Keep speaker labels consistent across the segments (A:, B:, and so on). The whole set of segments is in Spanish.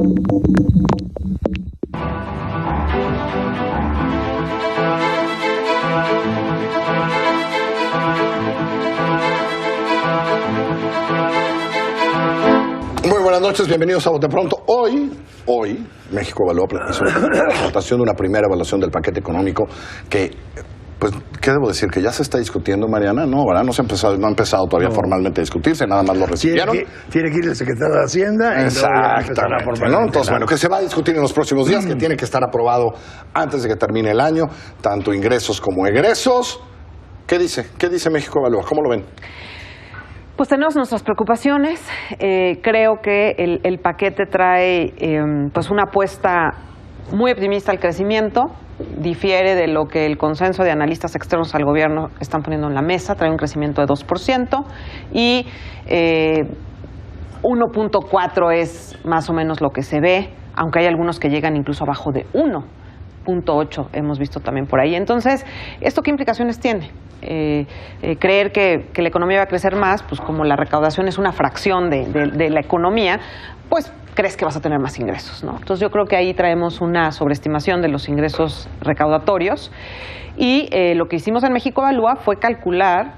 A: Muy buenas noches, bienvenidos a Bote Pronto. Hoy México Evalúa hizo la presentación de una primera evaluación del paquete económico que, pues, ¿qué debo decir? ¿Que ya se está discutiendo, Mariana? No, ¿verdad? No ha empezado todavía formalmente a discutirse, nada más lo recibieron.
B: Tiene que ir el secretario de Hacienda.
A: Exactamente, ¿no? Entonces, bueno, que se va a discutir en los próximos días, que tiene que estar aprobado antes de que termine el año, tanto ingresos como egresos. ¿Qué dice? ¿Qué dice México Evalúa? ¿Cómo lo ven?
C: Pues tenemos nuestras preocupaciones. Creo que el paquete trae pues una apuesta muy optimista al crecimiento. Difiere de lo que el consenso de analistas externos al gobierno están poniendo en la mesa. Trae un crecimiento de 2% y 1.4 es más o menos lo que se ve, aunque hay algunos que llegan incluso abajo de 1.8, hemos visto también por ahí. Entonces, ¿esto qué implicaciones tiene? Creer que la economía va a crecer más, pues como la recaudación es una fracción de la economía, pues crees que vas a tener más ingresos, ¿no? Entonces yo creo que ahí traemos una sobreestimación de los ingresos recaudatorios y lo que hicimos en México Evalúa fue calcular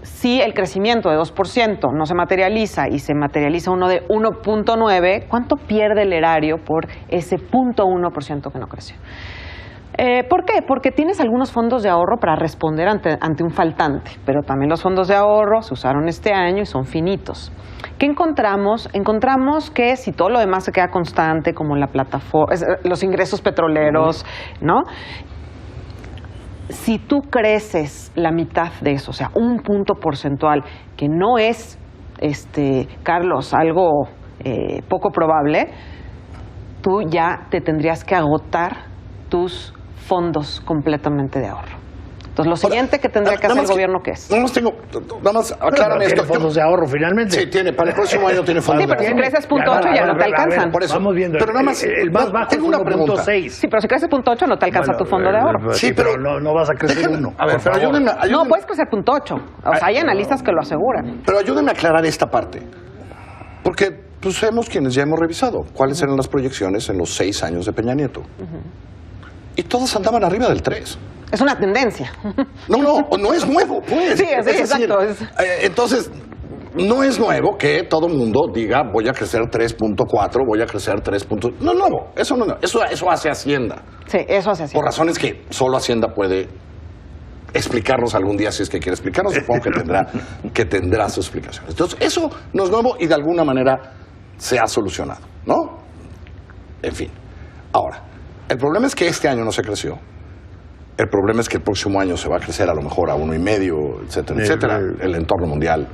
C: si el crecimiento de 2% no se materializa y se materializa uno de 1.9, ¿cuánto pierde el erario por ese 0.1% que no creció? ¿Por qué? Porque tienes algunos fondos de ahorro para responder ante un faltante, pero también los fondos de ahorro se usaron este año y son finitos. ¿Qué encontramos? Encontramos que si todo lo demás se queda constante, como la plataforma, los ingresos petroleros, ¿no? Si tú creces la mitad de eso, o sea, un punto porcentual, que no es, Carlos, algo poco probable, tú ya te tendrías que agotar tus fondos completamente de ahorro. Entonces, lo siguiente que tendría que hacer el gobierno, ¿qué es?
A: Nada más aclárame esto.
B: ¿Tiene fondos de ahorro finalmente?
A: Sí, tiene. Para el próximo año tiene fondos de ahorro.
C: Sí, pero si creces 0.8 ya no te alcanzan.
A: Por eso.
B: Vamos viendo.
A: Pero nada más,
B: el más bajo
A: tengo
B: es
A: una pregunta.
B: 1.6.
C: Sí, pero si creces 0.8 no te alcanza tu fondo de ahorro.
B: Sí, pero no vas a crecer uno.
A: A ver, pero ayúdenme.
C: No, puedes crecer 0.8. O sea, hay analistas que lo aseguran.
A: Pero ayúdenme a aclarar esta parte. Porque pues somos quienes ya hemos revisado cuáles eran las proyecciones en los 6 años de Peña Nieto. Y todos andaban arriba del 3.
C: Es una tendencia.
A: No es nuevo, pues.
C: Sí, exacto.
A: Entonces, no es nuevo que todo el mundo diga voy a crecer 3.4, voy a crecer 3. No es nuevo, eso no es nuevo. Eso hace Hacienda.
C: Sí, eso hace Hacienda.
A: Por razones que solo Hacienda puede explicarnos algún día, si es que quiere explicarnos. Supongo que tendrá sus explicaciones. Entonces, eso no es nuevo y de alguna manera se ha solucionado, ¿no? En fin. Ahora, el problema es que este año no se creció. El problema es que el próximo año se va a crecer a lo mejor a 1.5, etcétera, etcétera. El entorno mundial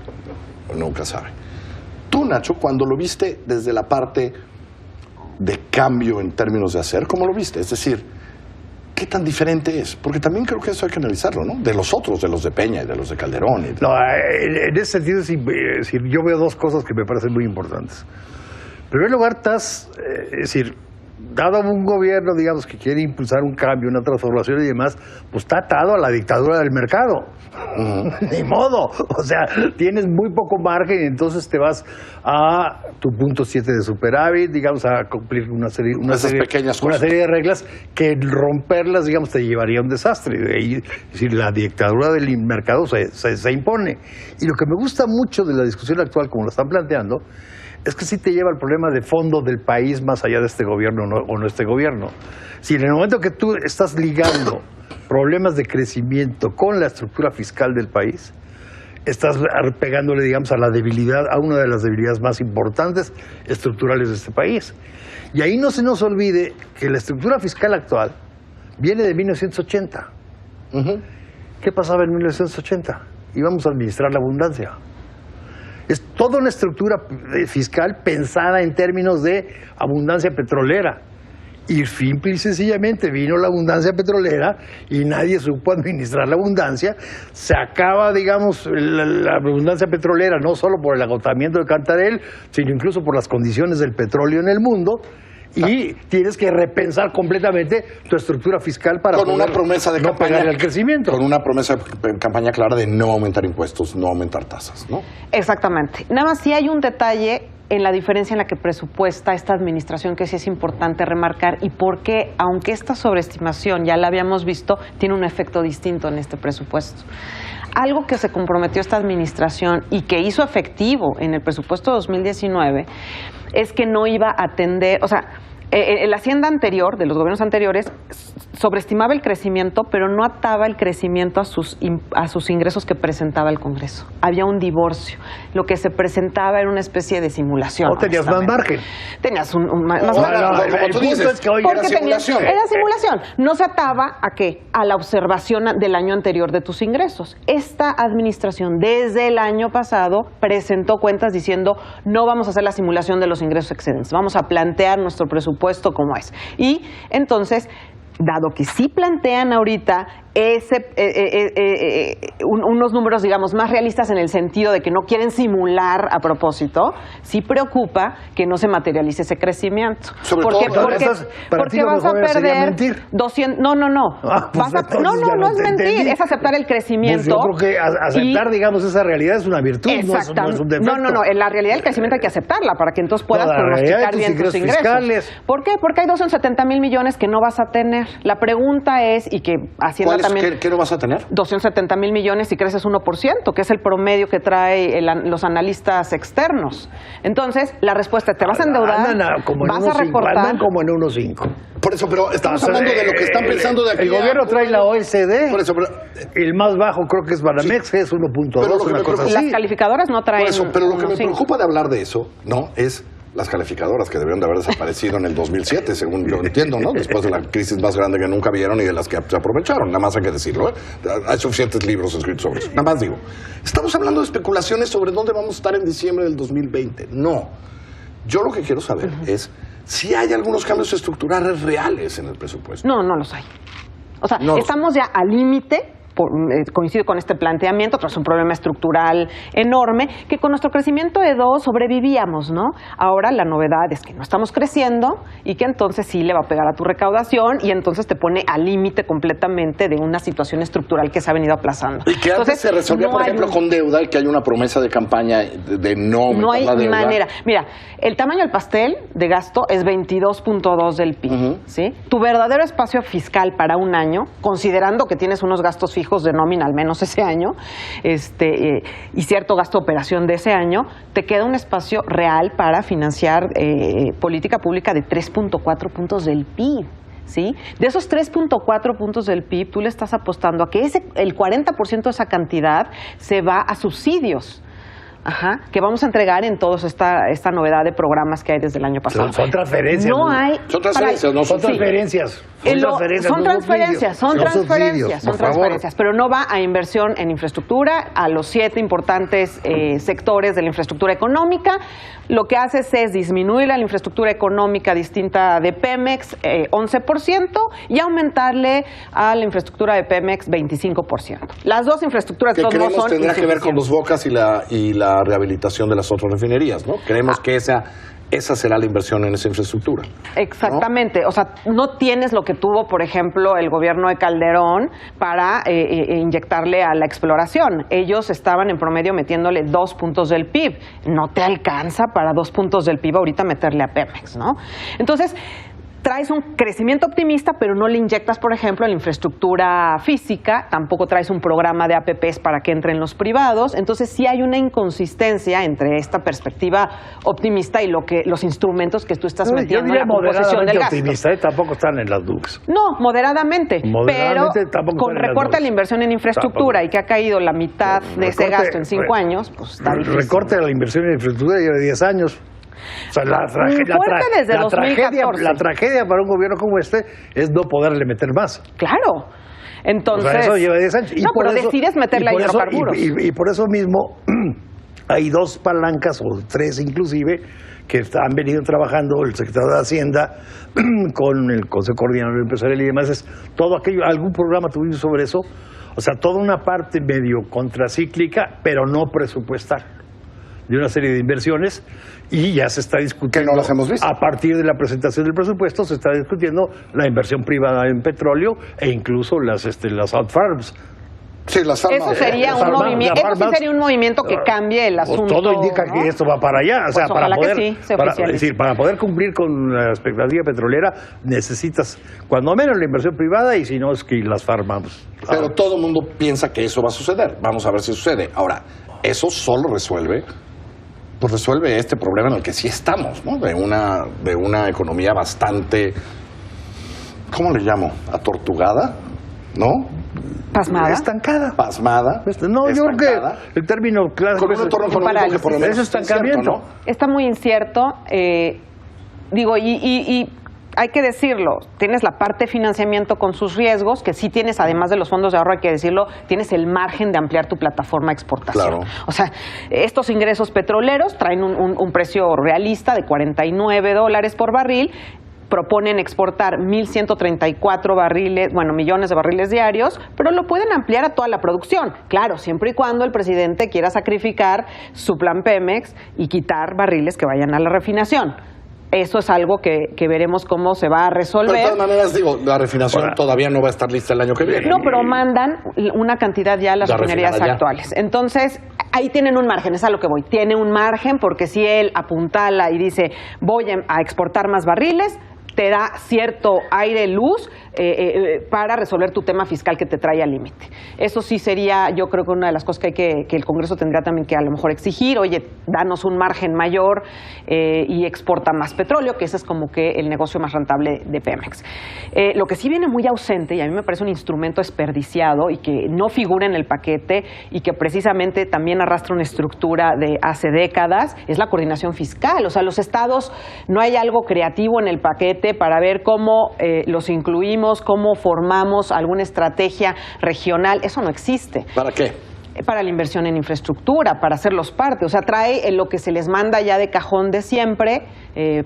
A: nunca sabe. Tú, Nacho, cuando lo viste desde la parte de cambio en términos de hacer, ¿cómo lo viste? Es decir, ¿qué tan diferente es? Porque también creo que eso hay que analizarlo, ¿no? De los otros, de los de Peña y de los de Calderón.
B: No, en ese sentido, yo veo dos cosas que me parecen muy importantes. En primer lugar, es decir, dado un gobierno, digamos, que quiere impulsar un cambio, una transformación y demás, pues está atado a la dictadura del mercado. Ni modo. O sea, tienes muy poco margen y entonces te vas a tu 0.7 de superávit, digamos, a cumplir una serie de reglas que romperlas, digamos, te llevaría a un desastre. De ahí, es decir, la dictadura del mercado se impone. Y lo que me gusta mucho de la discusión actual, como lo están planteando, es que sí te lleva al problema de fondo del país más allá de este gobierno o no este gobierno. Si en el momento que tú estás ligando problemas de crecimiento con la estructura fiscal del país, estás pegándole, digamos, a la debilidad, a una de las debilidades más importantes estructurales de este país. Y ahí no se nos olvide que la estructura fiscal actual viene de 1980. ¿Qué pasaba en 1980? Íbamos a administrar la abundancia. Es toda una estructura fiscal pensada en términos de abundancia petrolera. Y simple y sencillamente vino la abundancia petrolera y nadie supo administrar la abundancia. Se acaba, digamos, la abundancia petrolera no solo por el agotamiento de Cantarell, sino incluso por las condiciones del petróleo en el mundo. Y tienes que repensar completamente tu estructura fiscal para
A: con una promesa de
B: no
A: campaña
B: pagar el crecimiento.
A: Con una promesa de campaña clara de no aumentar impuestos, no aumentar tasas, ¿no?
C: Exactamente. Nada más si hay un detalle en la diferencia en la que presupuesta esta administración, que sí es importante remarcar, y por qué, aunque esta sobreestimación ya la habíamos visto, tiene un efecto distinto en este presupuesto. Algo que se comprometió esta administración y que hizo efectivo en el presupuesto 2019 es que no iba a atender, o sea, la hacienda anterior, de los gobiernos anteriores, sobreestimaba el crecimiento, pero no ataba el crecimiento a sus ingresos que presentaba el Congreso. Había un divorcio. Lo que se presentaba era una especie de simulación.
B: ¿O tenías más margen?
C: Tenías más
B: margen.
A: Como tú dices,
B: es que hoy
A: era simulación.
C: Era simulación. No se ataba ¿a qué? A la observación del año anterior de tus ingresos. Esta administración, desde el año pasado, presentó cuentas diciendo no vamos a hacer la simulación de los ingresos excedentes, vamos a plantear nuestro presupuesto como es. Y entonces, dado que sí plantean ahorita unos números, digamos, más realistas en el sentido de que no quieren simular a propósito, sí preocupa que no se materialice ese crecimiento. Porque vas a perder 200... No.
B: Pues
C: no es mentir, es aceptar el crecimiento.
B: Pues yo creo que aceptar, digamos, esa realidad es una virtud, no es un defecto.
C: No, en la realidad del crecimiento hay que aceptarla para que entonces puedas pronosticar bien tus ingresos.
B: Fiscales.
C: ¿Por qué? Porque hay 270,000 millones que no vas a tener. La pregunta es, y que Hacienda también...
A: ¿Qué no vas a tener?
C: 270,000 millones si creces 1%, que es el promedio que trae los analistas externos. Entonces, la respuesta es, te vas a endeudar, vas a recortar...
B: Andan como en 1.5.
A: Por eso, pero estamos hablando de lo que están pensando de aquí.
B: El gobierno trae la OECD.
A: Por eso, pero,
B: el más bajo creo que es Banamex, es 1.2, una cosa así.
C: Las calificadoras no traen...
A: Por eso, pero lo que me
C: 1.5.
A: preocupa de hablar de eso, ¿no? Es las calificadoras que debieron de haber desaparecido en el 2007, según yo entiendo, ¿no? Después de la crisis más grande que nunca vieron y de las que se aprovecharon, nada más hay que decirlo, ¿eh? Hay suficientes libros escritos sobre eso, nada más digo. Estamos hablando de especulaciones sobre dónde vamos a estar en diciembre del 2020. No. Yo lo que quiero saber es si hay algunos cambios estructurales reales en el presupuesto.
C: No los hay. O sea, estamos ya al límite. Coincido con este planteamiento, tras un problema estructural enorme, que con nuestro crecimiento de 2 sobrevivíamos, ¿no? Ahora la novedad es que no estamos creciendo y que entonces sí le va a pegar a tu recaudación y entonces te pone al límite completamente de una situación estructural que se ha venido aplazando.
A: Y que antes se resolvía, por ejemplo, con deuda y que hay una promesa de campaña de no aumentar
C: no hay
A: la deuda.
C: manera. Mira, el tamaño del pastel de gasto es 22.2 del PIB, ¿sí? Tu verdadero espacio fiscal para un año, considerando que tienes unos gastos fijos de nómina al menos ese año, y cierto gasto de operación de ese año, te queda un espacio real para financiar política pública de 3.4 puntos del PIB. ¿Sí? De esos 3.4 puntos del PIB, tú le estás apostando a que el 40% de esa cantidad se va a subsidios. Que vamos a entregar en todos esta novedad de programas que hay desde el año pasado.
B: Son transferencias.
A: Son transferencias, no son
B: transferencias.
C: Son transferencias, pero no va a inversión en infraestructura, a los 7 importantes sectores de la infraestructura económica. Lo que haces es disminuir la infraestructura económica distinta de Pemex 11% y aumentarle a la infraestructura de Pemex 25%. Las dos infraestructuras
A: que creemos
C: son
A: tendrá que ver con los Bocas y la rehabilitación de las otras refinerías, ¿no? Creemos que esa será la inversión en esa infraestructura.
C: Exactamente. ¿No? O sea, no tienes lo que tuvo, por ejemplo, el gobierno de Calderón para inyectarle a la exploración. Ellos estaban en promedio metiéndole 2 puntos del PIB. No te alcanza para 2 puntos del PIB ahorita meterle a Pemex, ¿no? Entonces, traes un crecimiento optimista, pero no le inyectas, por ejemplo, en la infraestructura física, tampoco traes un programa de APPs para que entren los privados, entonces sí hay una inconsistencia entre esta perspectiva optimista y los instrumentos que tú estás metiendo en la composición del gasto.
B: Optimista, tampoco están en las nubes.
C: No, moderadamente pero con recorte a la inversión en infraestructura y que ha caído la mitad de ese gasto en 5 años, pues está difícil.
B: Recorte a la inversión en infraestructura lleva 10 años. O sea, la tragedia para un gobierno como este es no poderle meter más.
C: Claro. Entonces,
B: o sea, eso lleva 10 años.
C: Pero decides meterle a hidrocarburos.
B: Y por eso mismo hay 2 palancas, o 3 inclusive, que han venido trabajando el secretario de Hacienda con el Consejo Coordinador Empresarial y demás. Es todo aquello, algún programa tuvimos sobre eso. O sea, toda una parte medio contracíclica, pero no presupuestal, de una serie de inversiones, y ya se está discutiendo.
A: Que no las hemos visto.
B: A partir de la presentación del presupuesto se está discutiendo la inversión privada en petróleo e incluso las out farms.
A: Sí, las farmas.
C: Eso sería
B: las
C: un
B: farmas-
C: movimiento,
B: las
C: eso sí
B: farmas-
C: sería un movimiento que cambie el
B: Pues
C: asunto.
B: todo indica
C: ¿no?
B: que esto va para allá. O sea,
C: Pues ojalá que
B: poder,
C: sí, se
B: para,
C: oficialice.
B: es decir, para poder cumplir con la expectativa petrolera necesitas, cuando menos, la inversión privada y si no, es que las farmas.
A: Pero todo el mundo piensa que eso va a suceder. Vamos a ver si sucede. Ahora, eso solo resuelve este problema en el que sí estamos, ¿no? De una economía bastante, ¿cómo le llamo? Atortugada, ¿no?
C: Pasmada.
B: Estancada.
A: Pasmada.
B: No, yo creo
A: estancada,
B: que el término clásico
A: con un entorno económico que por lo menos
B: es
A: está
B: estancamiento.
A: incierto, ¿no?
C: Está muy incierto. Y hay que decirlo, tienes la parte de financiamiento con sus riesgos, que sí tienes, además de los fondos de ahorro, hay que decirlo, tienes el margen de ampliar tu plataforma de exportación.
A: Claro.
C: O sea, estos ingresos petroleros traen un precio realista de $49 por barril. Proponen exportar 1.134 millones de barriles diarios, pero lo pueden ampliar a toda la producción. Claro, siempre y cuando el presidente quiera sacrificar su plan Pemex y quitar barriles que vayan a la refinación. Eso es algo que veremos cómo se va a resolver.
A: Pero de todas maneras, digo, la refinación todavía no va a estar lista el año que viene.
C: No, pero mandan una cantidad ya a las
A: La
C: refinerías
A: refinada ya.
C: actuales. Entonces, ahí tienen un margen, es a lo que voy. Tiene un margen porque si él apuntala y dice, voy a exportar más barriles, te da cierto aire, luz para resolver tu tema fiscal que te trae al límite. Eso sí sería, yo creo que una de las cosas que el Congreso tendría también que a lo mejor exigir, oye, danos un margen mayor y exporta más petróleo, que ese es como que el negocio más rentable de Pemex. Lo que sí viene muy ausente, y a mí me parece un instrumento desperdiciado y que no figura en el paquete y que precisamente también arrastra una estructura de hace décadas, es la coordinación fiscal. O sea, los estados, no hay algo creativo en el paquete para ver cómo los incluimos, cómo formamos alguna estrategia regional. Eso no existe.
A: ¿Para qué?
C: Para la inversión en infraestructura, para hacerlos parte. O sea, trae lo que se les manda ya de cajón de siempre,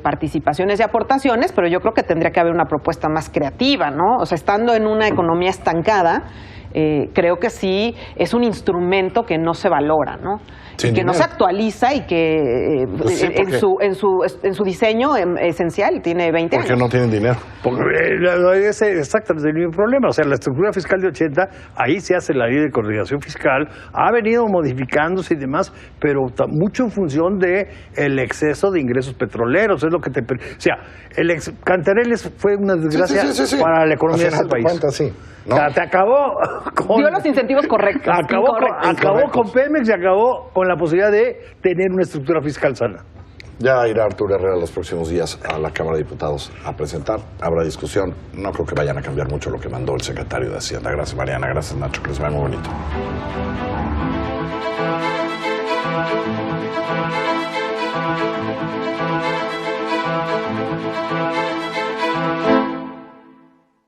C: participaciones y aportaciones, pero yo creo que tendría que haber una propuesta más creativa, ¿no? O sea, estando en una economía estancada, creo que sí es un instrumento que no se valora, ¿no?
A: Sin
C: Y que no
A: dinero.
C: se actualiza y que
A: Pues sí,
C: en su diseño esencial tiene 20
A: Porque
C: años.
A: no tienen dinero.
B: Porque ese es exactamente el mismo problema. O sea, la estructura fiscal de 80, ahí se hace la ley de coordinación fiscal, ha venido modificándose y demás, pero mucho en función de el exceso de ingresos petroleros. Es lo que te. O sea, Cantareles fue una desgracia
A: Sí.
B: para la economía de
A: Al
B: este
A: final de
B: país.
A: cuentas, sí. ¿No?
B: O sea, te acabó con.
C: Dio los incentivos correctos.
B: Acabó
C: incorrectos.
B: con Pemex y acabó con la posibilidad de tener una estructura fiscal sana.
A: Ya irá Arturo Herrera los próximos días a la Cámara de Diputados a presentar. Habrá discusión. No creo que vayan a cambiar mucho lo que mandó el secretario de Hacienda. Gracias, Mariana. Gracias, Nacho. Que les vaya muy bonito.